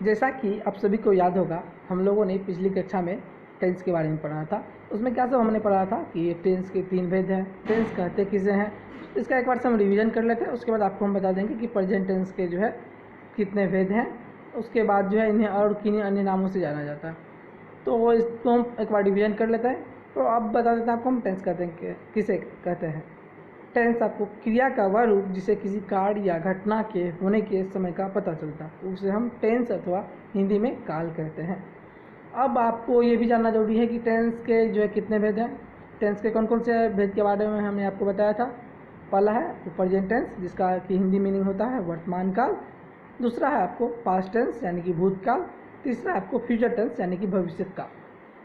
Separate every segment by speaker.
Speaker 1: जैसा कि आप सभी को याद होगा, हम लोगों ने पिछली कक्षा में टेंस के बारे में पढ़ा था। उसमें क्या सब हमने पढ़ा था कि ये टेंस के 3 भेद हैं, टेंस कहते किसे हैं। इसका एक बार से हम रिवीजन कर लेते हैं, उसके बाद आपको हम बता देंगे कि प्रेजेंट टेंस के जो है कितने भेद हैं। उसके बाद जो है इन्हें और किन अन्य नामों से जाना जाता है। तो इसको हम एक बार रिवीजन कर लेते हैं। तो अब बता देते हैं आपको हम टेंस कहते हैं किसे कहते हैं। टेंस आपको क्रिया का वह रूप जिसे किसी कार्य या घटना के होने के समय का पता चलता है, उसे हम टेंस अथवा हिंदी में काल कहते हैं। अब आपको ये भी जानना जरूरी है कि टेंस के जो है कितने भेद हैं। टेंस के कौन कौन से भेद के बारे में हमने आपको बताया था। पहला है प्रेजेंट टेंस, जिसका कि हिंदी मीनिंग होता है वर्तमान काल। दूसरा है आपको पास्ट टेंस यानी कि भूतकाल। तीसरा है आपको फ्यूचर टेंस यानी कि भविष्य काल,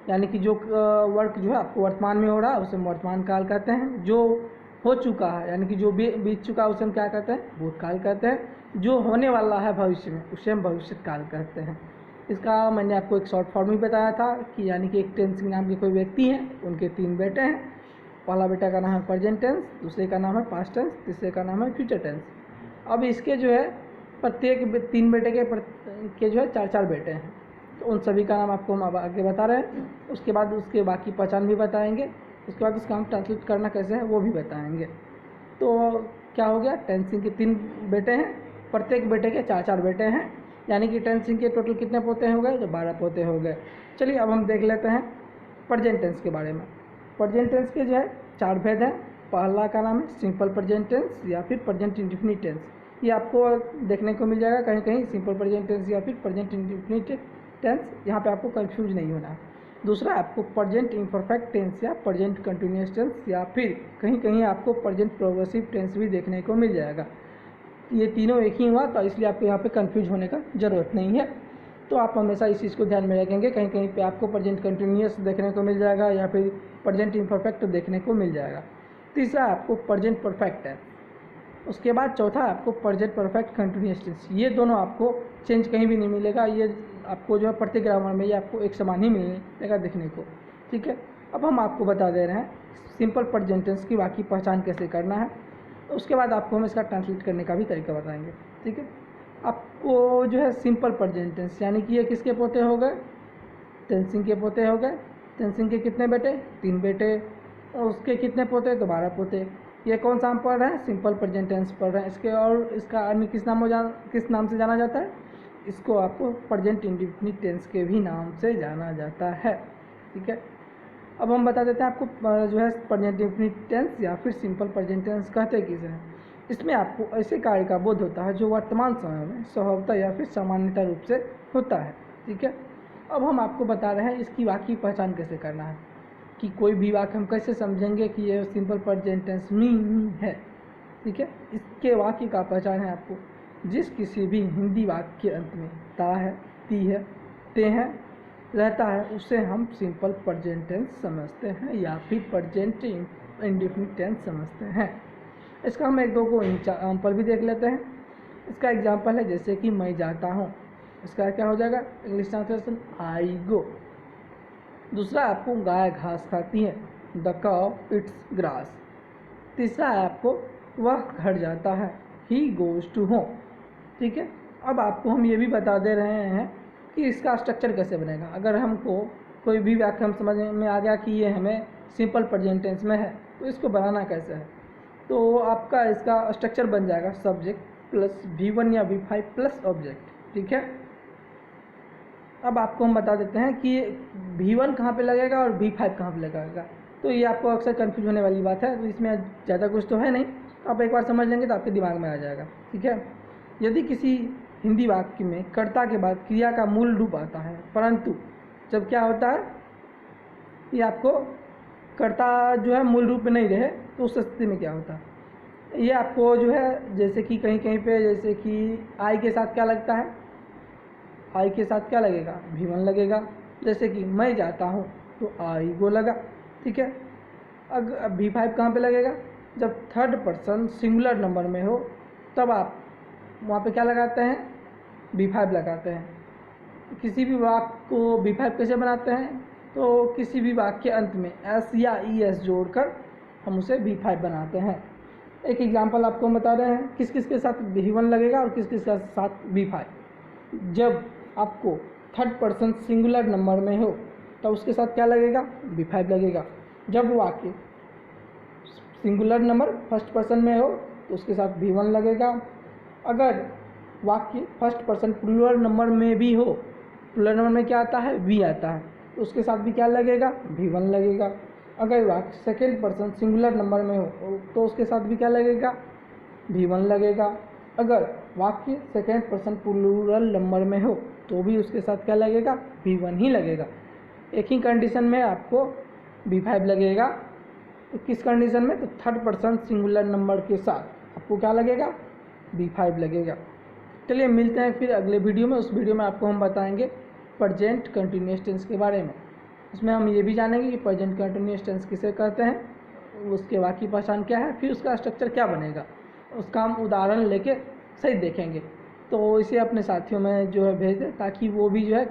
Speaker 1: यानी कि जो वर्क जो है आपको वर्तमान में हो रहा है उसे हम वर्तमान काल कहते हैं। जो हो चुका है यानी कि जो बीत चुका है उसे हम क्या कहते हैं, भूतकाल कहते हैं। जो होने वाला है भविष्य में उसे हम भविष्य काल कहते हैं। इसका मैंने आपको एक शॉर्ट फॉर्म भी बताया था कि यानी कि एक टेंस नाम के कोई व्यक्ति हैं, उनके 3 बेटे हैं। पहला बेटा का नाम है प्रेजेंट टेंस, दूसरे का नाम है पास्ट टेंस, तीसरे का नाम है फ्यूचर टेंस। अब इसके जो है प्रत्येक 3 बेटे के जो है 4-4 बेटे हैं। तो उन सभी का नाम आपको हम अब आगे बता रहे हैं। उसके बाद उसके बाकी पहचान भी बताएंगे। उसके बाद उसका हम ट्रांसलेट करना कैसे है वो भी बताएंगे। तो क्या हो गया, टेंसिंग के 3 बेटे हैं, प्रत्येक बेटे के 4-4 बेटे हैं, यानी कि टेंसिंग के टोटल कितने पोते हो गए, तो 12 पोते हो गए। चलिए अब हम देख लेते हैं प्रेजेंट टेंस के बारे में। प्रेजेंट टेंस के जो है 4 भेद हैं। पहला का नाम है सिंपल प्रेजेंट टेंस या फिर प्रेजेंट इंडेफिनिट टेंस। ये आपको देखने को मिल जाएगा कहीं कहीं, सिंपल प्रेजेंट टेंस या फिर प्रेजेंट इंडेफिनिट टेंस। यहाँ पे आपको कंफ्यूज नहीं होना है। दूसरा आपको प्रेजेंट इम्परफेक्ट टेंस या प्रेजेंट कंटिन्यूअस टेंस या फिर कहीं कहीं आपको प्रेजेंट प्रोग्रेसिव टेंस भी देखने को मिल जाएगा। ये तीनों एक ही हुआ, तो इसलिए आपको यहाँ पे कंफ्यूज होने का ज़रूरत नहीं है। तो आप हमेशा इस चीज़ को ध्यान में रखेंगे, कहीं कहीं पे आपको प्रेजेंट कंटिन्यूअस देखने को मिल जाएगा या फिर प्रेजेंट इम्परफेक्ट देखने को मिल जाएगा। तीसरा आपको प्रेजेंट परफेक्ट है। उसके बाद चौथा आपको प्रेजेंट परफेक्ट कंटिन्यूअस टेंस। ये दोनों आपको चेंज कहीं भी नहीं मिलेगा, ये आपको जो है प्रत्येक ग्रामर में ये आपको एक समान ही मिलेगा देखने को। ठीक है, अब हम आपको बता दे रहे हैं सिंपल प्रेजेंट टेंस की बाकी पहचान कैसे करना है। तो उसके बाद आपको हम इसका ट्रांसलेट करने का भी तरीका बताएंगे। ठीक है, आपको जो है सिंपल प्रेजेंट टेंस यानी कि ये किसके पोते हो गए, टेंसिंग के पोते हो गए। टेंसिंग के कितने बेटे, 3 बेटे, और उसके कितने पोते, तो 12 पोते। ये कौन सा हम पढ़ रहे हैं, सिंपल प्रेजेंट टेंस पढ़ रहे हैं। इसके और इसका अन्य किस नाम से जाना जाता है, इसको आपको प्रेजेंट इंडेफिनिट टेंस के भी नाम से जाना जाता है। ठीक है, अब हम बता देते हैं आपको जो है प्रेजेंट इंडेफिनिट टेंस या फिर सिंपल प्रेजेंट टेंस कहते किसे हैं। इसमें आपको ऐसे कार्य का बोध होता है जो वर्तमान समय में स्वभावतः या फिर सामान्यतः रूप से होता है। ठीक है, अब हम आपको बता रहे हैं इसकी वाक्य पहचान कैसे करना है, कि कोई भी वाक्य हम कैसे समझेंगे कि यह सिंपल प्रेजेंट टेंस में है। ठीक है, इसके वाक्य का पहचान है आपको, जिस किसी भी हिंदी वाक्य के अंत में ता है, ती है, ते है रहता है उसे हम सिंपल प्रेजेंट टेंस समझते हैं या फिर प्रेजेंट इंडेफिनिट टेंस समझते हैं। इसका हम 1-2 को एग्जाम्पल भी देख लेते हैं। इसका एग्जाम्पल है जैसे कि मैं जाता हूँ, इसका क्या हो जाएगा इंग्लिश ट्रांसलेशन, आई गो। दूसरा आपको गाय घास खाती है, द काउ इट्स ग्रास। तीसरा है आपको वह घर जाता है, ही गोज टू होम। ठीक है, अब आपको हम ये भी बता दे रहे हैं कि इसका स्ट्रक्चर कैसे बनेगा। अगर हमको कोई भी वाक्य हम समझ में आ गया कि ये हमें सिंपल प्रेजेंट टेंस में है, तो इसको बनाना कैसे है, तो आपका इसका स्ट्रक्चर बन जाएगा सब्जेक्ट प्लस V1 या V5 प्लस ऑब्जेक्ट। ठीक है, अब आपको हम बता देते हैं कि V1 कहाँ पे लगेगा और V5 कहाँ पे लगेगा। तो ये आपको अक्सर कन्फ्यूज होने वाली बात है, तो इसमें ज़्यादा कुछ तो है नहीं, तो आप एक बार समझ लेंगे तो आपके दिमाग में आ जाएगा। ठीक है, यदि किसी हिंदी वाक्य में कर्ता के बाद क्रिया का मूल रूप आता है, परंतु जब क्या होता है ये आपको कर्ता जो है मूल रूप में नहीं रहे, तो उस स्थिति में क्या होता है, ये आपको जो है जैसे कि कहीं कहीं पे जैसे कि आई के साथ क्या लगता है, आई के साथ क्या लगेगा, V1 लगेगा। जैसे कि मैं जाता हूँ तो आई गो लगा। ठीक है, अब V5 कहाँ पे लगेगा, जब थर्ड पर्सन सिंगुलर नंबर में हो तब आप वहाँ पे क्या लगाते हैं, V5 लगाते हैं। किसी भी वाक्य को V5 कैसे बनाते हैं, तो किसी भी वाक्य के अंत में S या ES जोड़कर हम उसे V5 बनाते हैं। एक एग्जांपल आपको हम बता रहे हैं किस किस के साथ V1 लगेगा और किस किस के साथ V5। जब आपको थर्ड पर्सन सिंगुलर नंबर में हो तो उसके साथ क्या लगेगा, V5 लगेगा। जब वाक्य सिंगुलर नंबर फर्स्ट पर्सन में हो तो उसके साथ V1 लगेगा। अगर वाक्य फर्स्ट पर्सन प्लूरल नंबर में भी हो, प्लूरल नंबर में क्या आता है, V आता है, तो उसके साथ भी क्या लगेगा, V1 लगेगा। अगर वाक्य सेकेंड पर्सन सिंगुलर नंबर में हो तो उसके साथ भी क्या लगेगा, V1 लगेगा। अगर वाक्य सेकेंड पर्सन प्लूरल नंबर में हो तो भी उसके साथ क्या लगेगा, V1 ही लगेगा। एक ही कंडीशन में आपको V5 लगेगा। तो किस कंडीशन में, तो थर्ड पर्सन सिंगुलर नंबर के साथ आपको क्या लगेगा, V5 लगेगा। चलिए मिलते हैं फिर अगले वीडियो में। उस वीडियो में आपको हम बताएंगे प्रेजेंट कंटिन्यूअस टेंस के बारे में। उसमें हम ये भी जानेंगे कि प्रेजेंट कंटिन्यूअस टेंस किसे कहते हैं, उसके वाक्य पहचान क्या है, फिर उसका स्ट्रक्चर क्या बनेगा, उसका हम उदाहरण लेके सही देखेंगे। तो इसे अपने साथियों में जो है भेज दें ताकि वो भी जो है